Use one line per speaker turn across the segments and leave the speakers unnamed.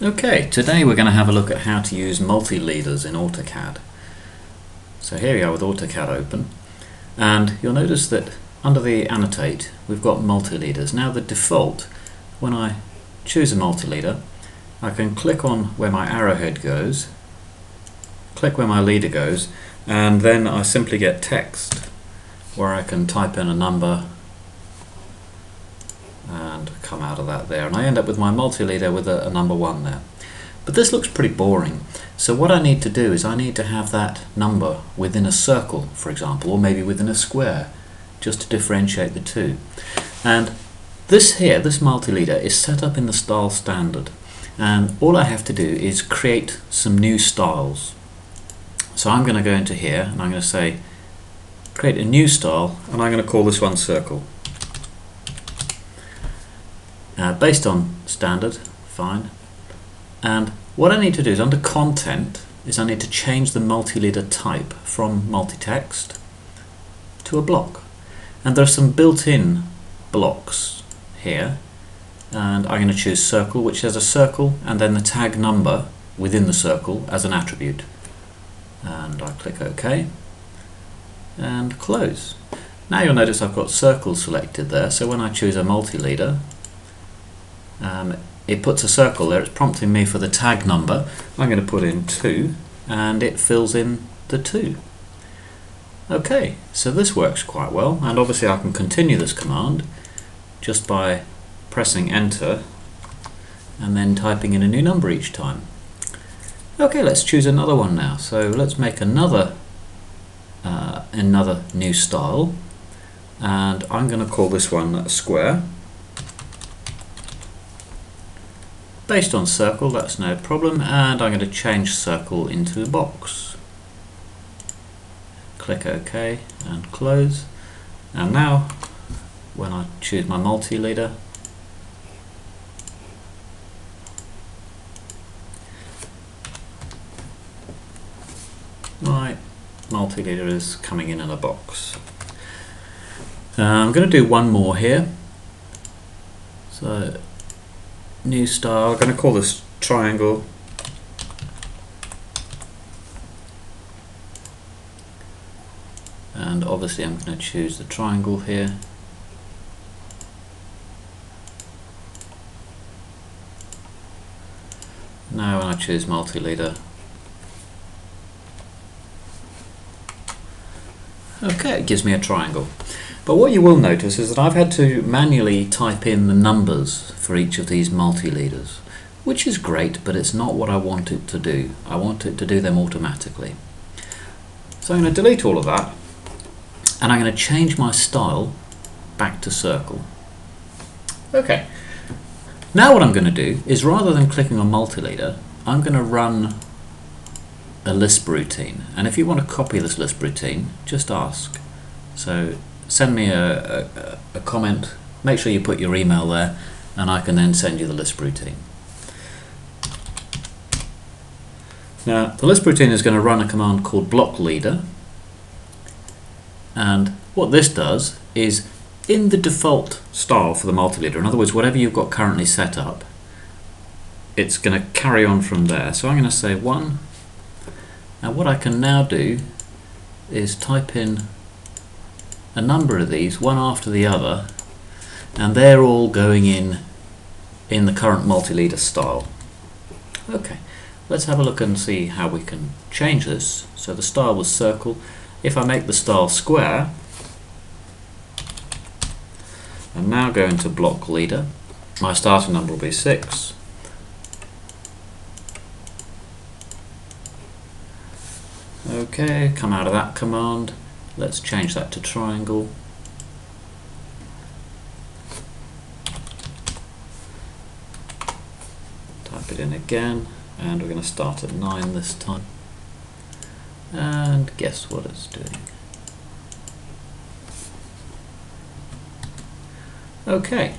Okay, today we're going to have a look at how to use multi-leaders in AutoCAD. So here we are with AutoCAD open, and you'll notice that under the annotate we've got multi-leaders. Now the default, when I choose a multi-leader, I can click on where my arrowhead goes, click where my leader goes, and then I simply get text where I can type in a number and come out of that there, and I end up with my multi-leader with a number 1 there. But this looks pretty boring, so what I need to do is I need to have that number within a circle, for example, or maybe within a square, just to differentiate the two. And this here, this multi-leader, is set up in the style standard, and all I have to do is create some new styles. So I'm going to go into here and I'm going to say create a new style, and I'm going to call this one circle. Based on standard, fine. And what I need to do is under content is I need to change the multi-leader type from multi-text to a block. And there are some built-in blocks here, and I'm going to choose circle, which has a circle and then the tag number within the circle as an attribute. And I click OK and close. Now you'll notice I've got circle selected there, so when I choose a multi-leader, it puts a circle there. It's prompting me for the tag number. I'm going to put in 2 and it fills in the 2. Okay, so this works quite well, and obviously I can continue this command just by pressing enter and then typing in a new number each time. Okay, let's choose another one now. So let's make another new style, and I'm going to call this one square. Based on circle, that's no problem, and I'm going to change circle into a box. Click OK and close. And now when I choose my multi-leader, my multi-leader is coming in a box. I'm going to do one more here. So new style, I'm going to call this triangle. And obviously I'm going to choose the triangle here. Now when I choose multi-leader, okay, it gives me a triangle. But what you will notice is that I've had to manually type in the numbers for each of these multi-leaders, which is great, but it's not what I want it to do. I want it to do them automatically. So I'm going to delete all of that, and I'm going to change my style back to circle. Okay, now what I'm going to do is, rather than clicking on multi-leader, I'm going to run a Lisp routine, and if you want to copy this Lisp routine, just ask. So send me a comment, make sure you put your email there, and I can then send you the Lisp routine. Now the Lisp routine is going to run a command called block leader, and what this does is, in the default style for the multi-leader, in other words whatever you've got currently set up, it's going to carry on from there. So I'm going to say 1. Now what I can now do is type in a number of these, one after the other, and they're all going in the current multi-leader style. Okay, let's have a look and see how we can change this. So the style was circle. If I make the style square, and now go into block leader, my starting number will be 6. Okay, come out of that command. Let's change that to triangle. Type it in again, and we're going to start at 9 this time. And guess what it's doing? Okay.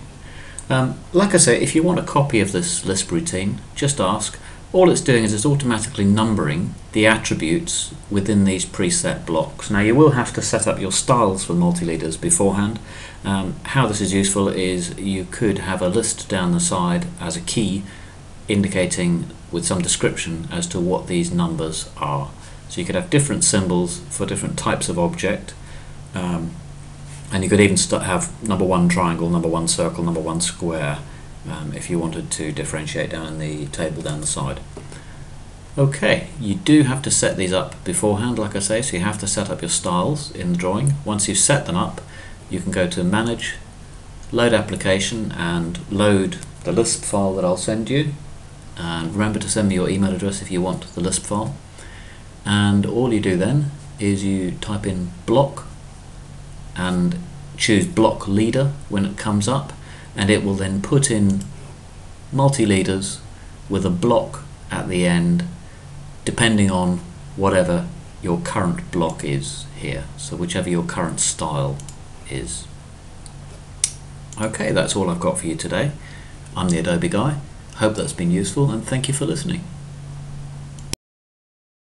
Like I say, if you want a copy of this Lisp routine, just ask. All it's doing is it's automatically numbering the attributes within these preset blocks. Now you will have to set up your styles for multi-leaders beforehand. How this is useful is you could have a list down the side as a key indicating with some description as to what these numbers are. So you could have different symbols for different types of object, and you could even have number 1 triangle, number 1 circle, number 1 square, if you wanted to differentiate down in the table down the side. Okay, you do have to set these up beforehand, like I say, so you have to set up your styles in the drawing. Once you've set them up, you can go to Manage, Load Application, and load the Lisp file that I'll send you. And remember to send me your email address if you want the Lisp file. And all you do then is you type in block and choose block leader when it comes up, and it will then put in multi-leaders with a block at the end, depending on whatever your current block is here, so whichever your current style is. Okay, that's all I've got for you today. I'm the Adobe Guy. Hope that's been useful, and thank you for listening.